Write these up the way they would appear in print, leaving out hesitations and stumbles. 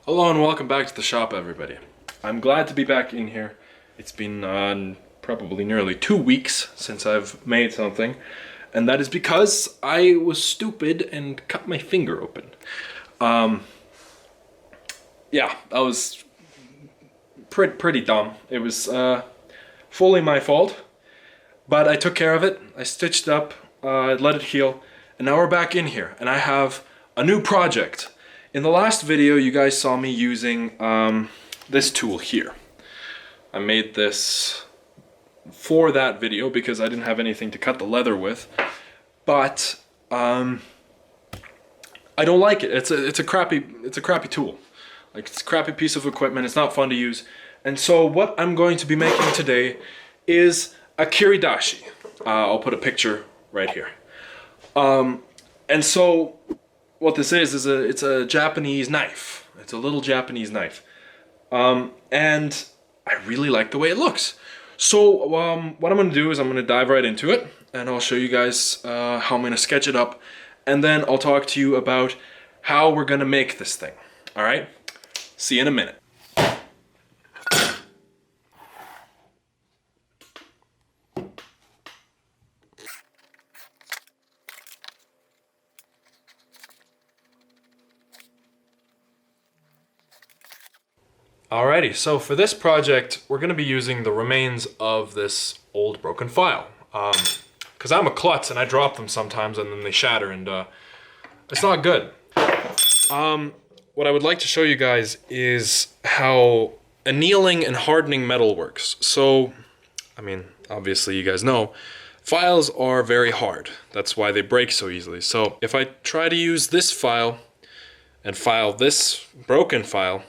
Hello and welcome back to the shop, everybody. I'm glad to be back in here. It's been probably nearly 2 weeks since I've made something, and that is because I was stupid and cut my finger open. Yeah, that was pretty dumb. It was fully my fault, but I took care of it. I stitched it up, I let it heal, and now we're back in here, and I have a new project. In the last video, you guys saw me using this tool here. I made this for that video because I didn't have anything to cut the leather with, but I don't like it. It's a crappy tool. Like, it's a crappy piece of equipment. It's not fun to use. And so what I'm going to be making today is a Kiridashi. I'll put a picture right here. And so what this is it's a Japanese knife. It's a little Japanese knife. And I really like the way it looks. So what I'm going to do is I'm going to dive right into it, and I'll show you guys how I'm going to sketch it up, and then I'll talk to you about how we're going to make this thing. All right? See you in a minute. Alrighty, so for this project, we're going to be using the remains of this old broken file. Because I'm a klutz and I drop them sometimes and then they shatter, and it's not good. What I would like to show you guys is how annealing and hardening metal works. So, I mean, obviously you guys know, files are very hard. That's why they break so easily. So if I try to use this file and file this broken file,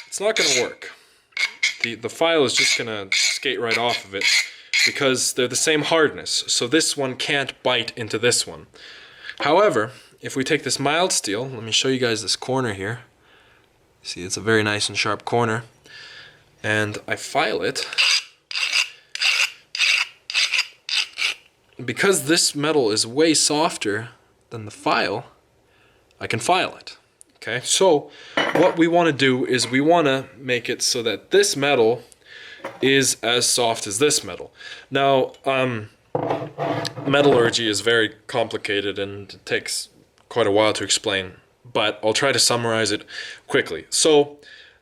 it's not going to work. The file is just going to skate right off of it because they're the same hardness. So this one can't bite into this one. However, if we take this mild steel, let me show you guys this corner here. See, it's a very nice and sharp corner. And I file it. Because this metal is way softer than the file, I can file it. Okay, so what we want to do is we want to make it so that this metal is as soft as this metal. Now, metallurgy is very complicated and it takes quite a while to explain, but I'll try to summarize it quickly. So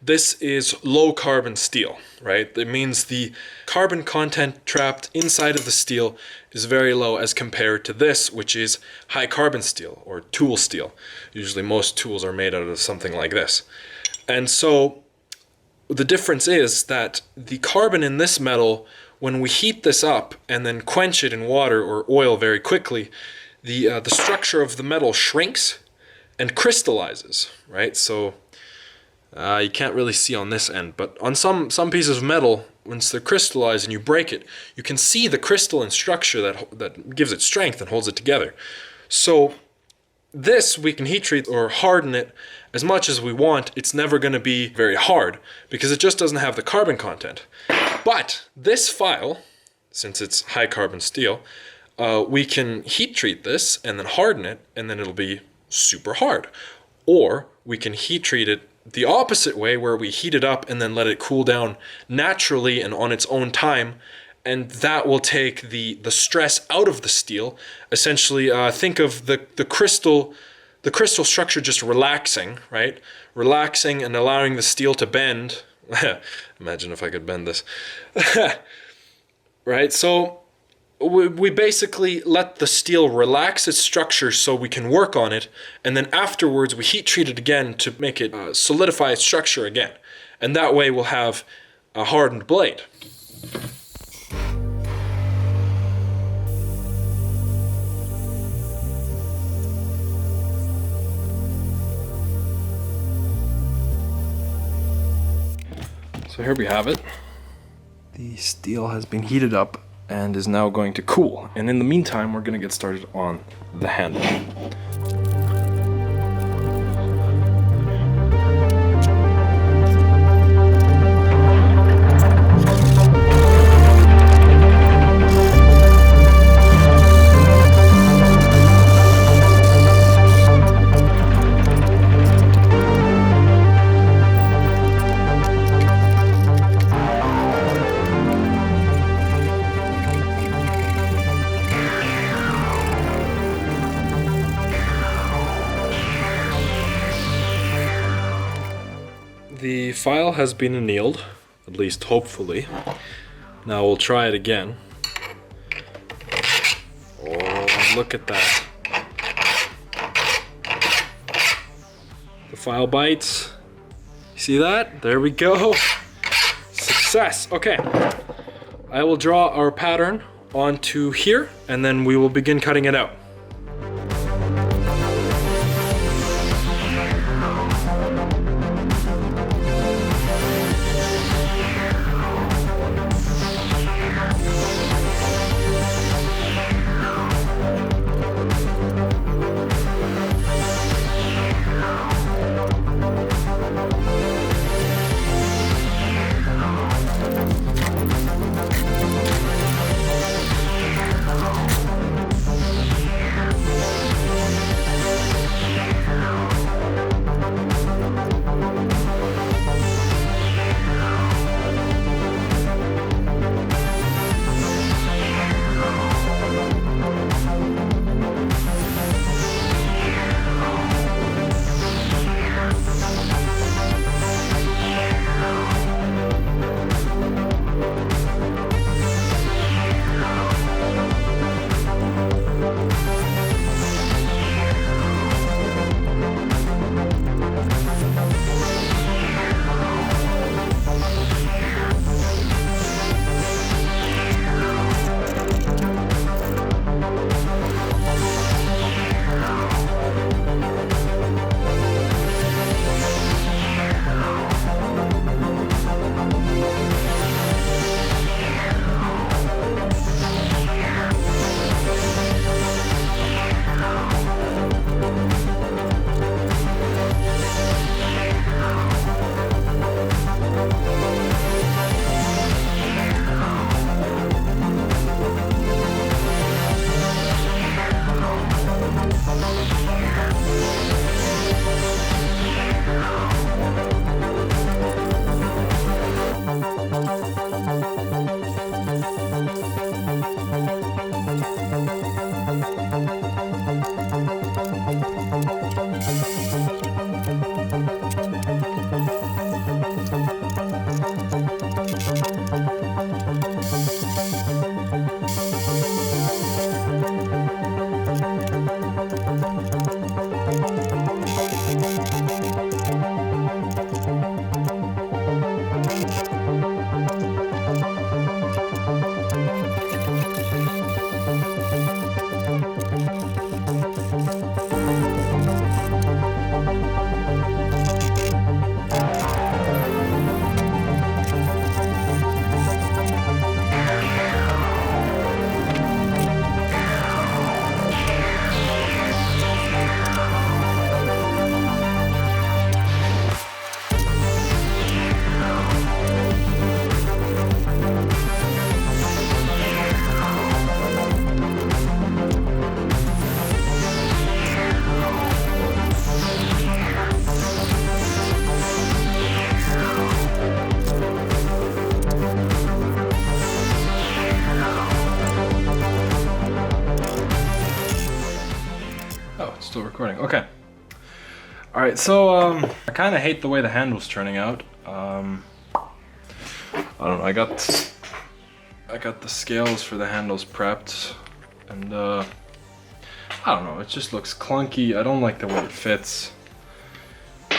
this is low carbon steel, right? That means the carbon content trapped inside of the steel is very low as compared to this, which is high carbon steel or tool steel. Usually most tools are made out of something like this. And so the difference is that the carbon in this metal, when we heat this up and then quench it in water or oil very quickly, the structure of the metal shrinks and crystallizes, right? So you can't really see on this end, but on some pieces of metal, once they're crystallized and you break it, you can see the crystalline structure that gives it strength and holds it together. So this, we can heat treat or harden it as much as we want. It's never going to be very hard because it just doesn't have the carbon content. But this file, since it's high carbon steel, we can heat treat this and then harden it, and then it'll be super hard. Or we can heat treat it the opposite way, where we heat it up and then let it cool down naturally and on its own time, and that will take the stress out of the steel. Essentially, think of the crystal structure just relaxing, right? Relaxing and allowing the steel to bend. Imagine if I could bend this. Right? So we basically let the steel relax its structure so we can work on it, and then afterwards we heat treat it again to make it solidify its structure again. And that way we'll have a hardened blade. So here we have it. The steel has been heated up and is now going to cool. And in the meantime, we're going to get started on the handle. the file has been annealed, at least hopefully. Now we'll try it again. Oh, look at that. The file bites. You see that? There we go. Success. Okay. I will draw our pattern onto here and then we will begin cutting it out. Still recording. Okay. All right. So I kind of hate the way the handle's turning out. I don't know. I got the scales for the handles prepped, and I don't know. It just looks clunky. I don't like the way it fits. I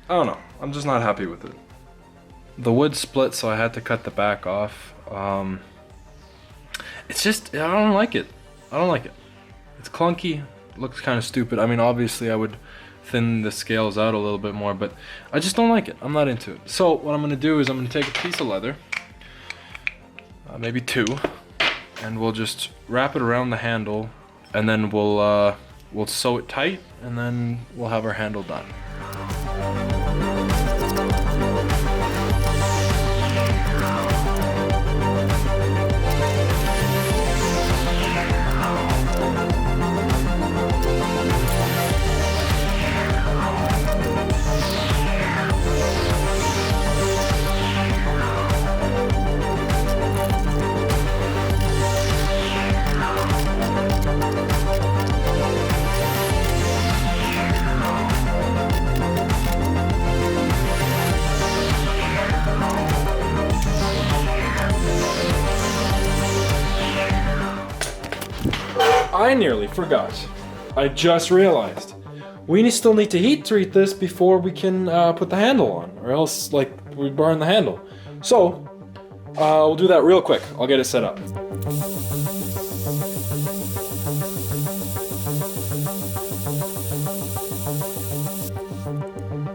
don't know. I'm just not happy with it. The wood split, so I had to cut the back off. It's just I don't like it. I don't like it. It's clunky. Looks kind of stupid. I mean, obviously I would thin the scales out a little bit more, but I just don't like it. I'm not into it. So what I'm gonna do is I'm gonna take a piece of leather, maybe two, and we'll just wrap it around the handle, and then we'll sew it tight, and then we'll have our handle done. I nearly forgot. I just realized. We still need to heat treat this before we can put the handle on, or else like we burn the handle. So we'll do that real quick. I'll get it set up.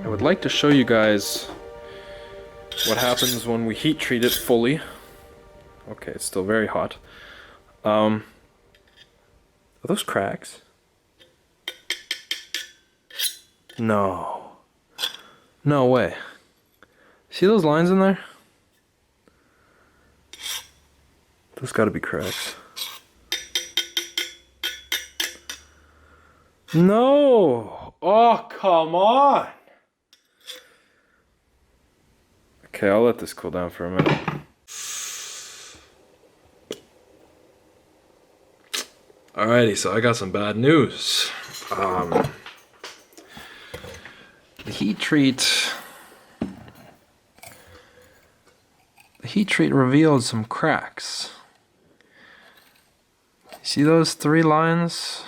I would like to show you guys what happens when we heat treat it fully. Okay, it's still very hot. Are those cracks? No. No way. See those lines in there? Those gotta be cracks. No! Oh, come on! Okay, I'll let this cool down for a minute. Alrighty, so I got some bad news. The heat treat revealed some cracks. See those 3 lines?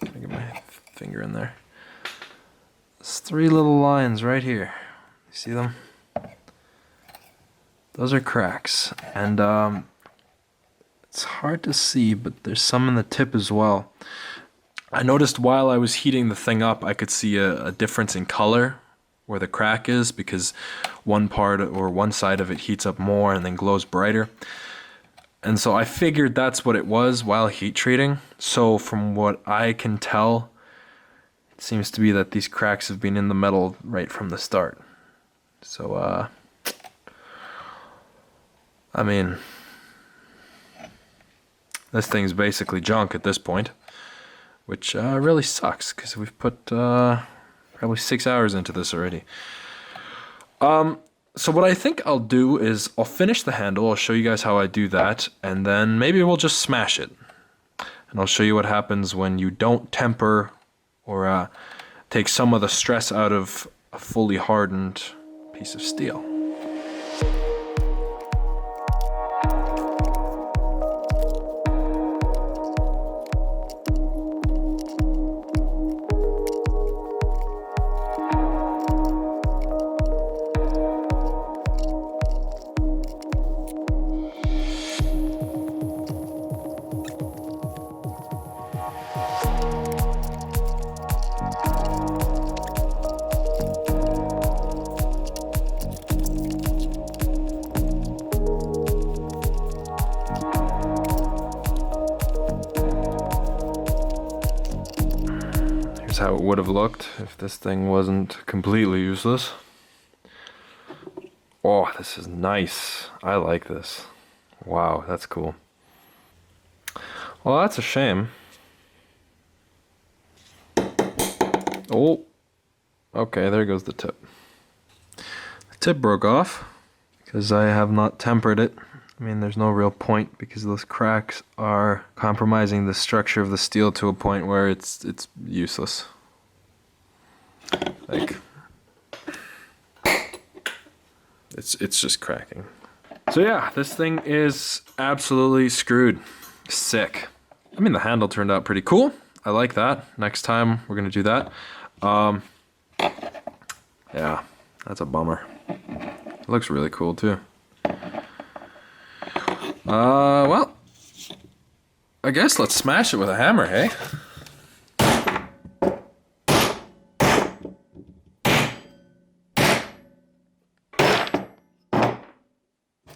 Let me get my finger in there. There's 3 little lines right here. You see them? Those are cracks, and it's hard to see, but there's some in the tip as well. I noticed while I was heating the thing up, I could see a difference in color where the crack is, because one part or one side of it heats up more and then glows brighter. And so I figured that's what it was while heat treating. So from what I can tell, it seems to be that these cracks have been in the metal right from the start. So, I mean, this thing's basically junk at this point, which really sucks, because we've put probably 6 hours into this already. So what I think I'll do is I'll finish the handle, I'll show you guys how I do that, and then maybe we'll just smash it. And I'll show you what happens when you don't temper or take some of the stress out of a fully hardened piece of steel. How it would have looked if this thing wasn't completely useless. Oh, this is nice. I like this. Wow, that's cool. Well, that's a shame. Oh, okay, there goes the tip. The tip broke off because I have not tempered it. I mean, there's no real point because those cracks are compromising the structure of the steel to a point where it's useless. Like, it's just cracking. So yeah, this thing is absolutely screwed. Sick. I mean, the handle turned out pretty cool. I like that. Next time we're gonna do that. Yeah, that's a bummer. It looks really cool too. Well, I guess let's smash it with a hammer, hey?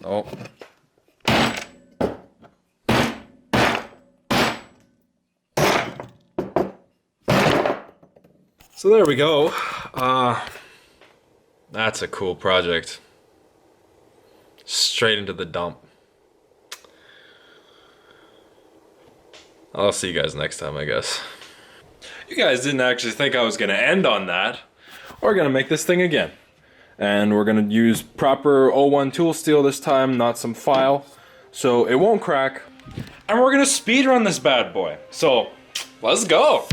Oh. So there we go. That's a cool project. Straight into the dump. I'll see you guys next time, I guess. You guys didn't actually think I was gonna end on that. We're gonna make this thing again. And we're gonna use proper 01 tool steel this time, not some file. So it won't crack. And we're gonna speed run this bad boy. So, let's go.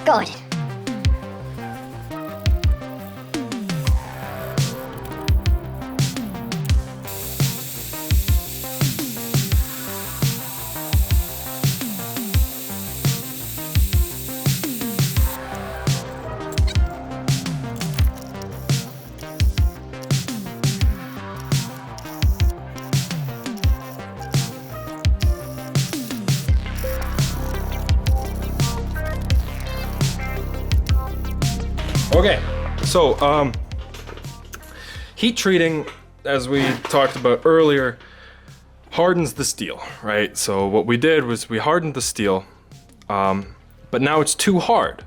Good. Okay, so heat treating, as we talked about earlier, hardens the steel, right? So what we did was we hardened the steel, but now it's too hard,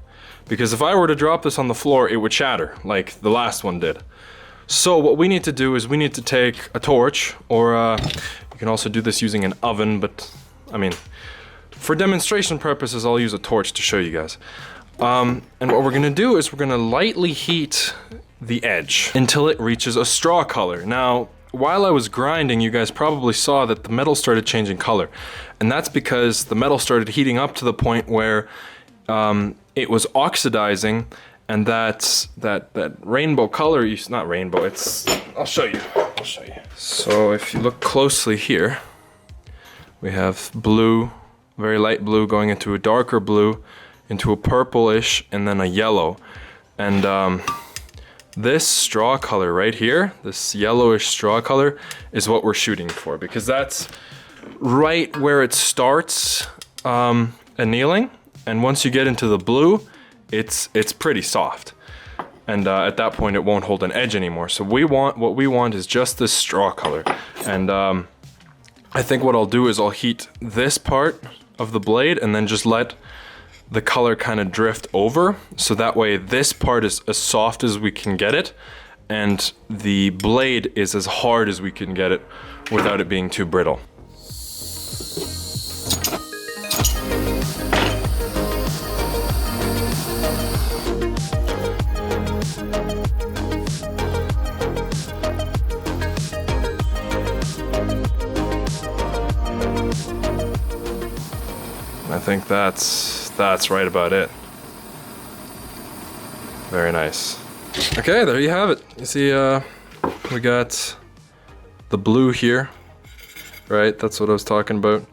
because if I were to drop this on the floor, it would shatter like the last one did. So what we need to do is we need to take a torch, or you can also do this using an oven, but I mean, for demonstration purposes, I'll use a torch to show you guys. And what we're gonna do is we're gonna lightly heat the edge until it reaches a straw color. Now, while I was grinding, you guys probably saw that the metal started changing color. And that's because the metal started heating up to the point where it was oxidizing, and that rainbow color, not rainbow, it's, I'll show you. So if you look closely here, we have blue, very light blue going into a darker blue, into a purplish, and then a yellow. And this straw color right here, this yellowish straw color, is what we're shooting for, because that's right where it starts annealing, and once you get into the blue, it's pretty soft. And at that point it won't hold an edge anymore. So what we want is just this straw color. And I think what I'll do is I'll heat this part of the blade and then just let the color kind of drift over, so that way this part is as soft as we can get it, and the blade is as hard as we can get it without it being too brittle. I think that's right about it. Very nice. Okay, there you have it. You see, we got the blue here, right? That's what I was talking about.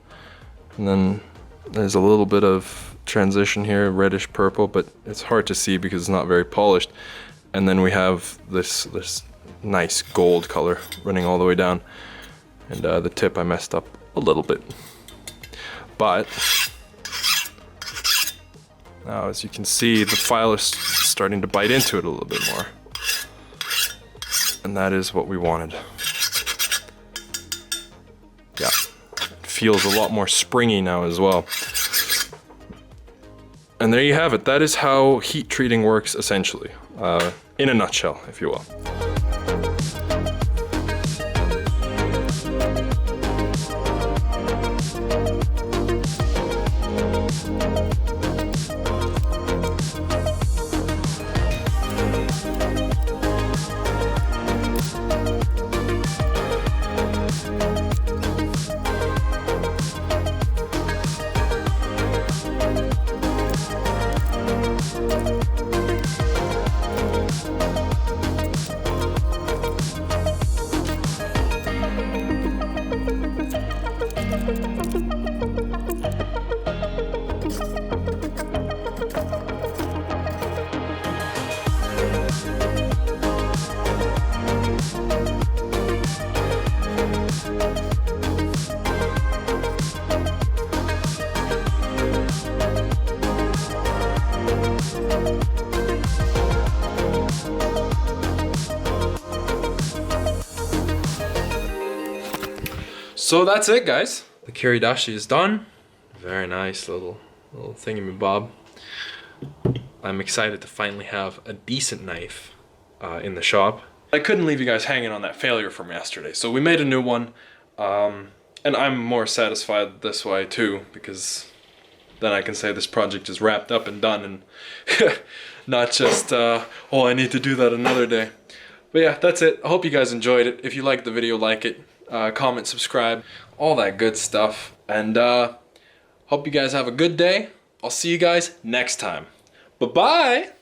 And then there's a little bit of transition here, reddish purple, but it's hard to see because it's not very polished. And then we have this nice gold color running all the way down. And the tip I messed up a little bit. But now, as you can see, the file is starting to bite into it a little bit more. And that is what we wanted. Yeah, it feels a lot more springy now as well. And there you have it. That is how heat treating works, essentially. In a nutshell, if you will. So that's it, guys. The Kiridashi is done. Very nice little thingamabob. I'm excited to finally have a decent knife in the shop. I couldn't leave you guys hanging on that failure from yesterday, so we made a new one. And I'm more satisfied this way too, because then I can say this project is wrapped up and done, and not just, oh, I need to do that another day. But yeah, that's it. I hope you guys enjoyed it. If you liked the video, like it. Comment, subscribe, all that good stuff. And hope you guys have a good day. I'll see you guys next time. Bye-bye.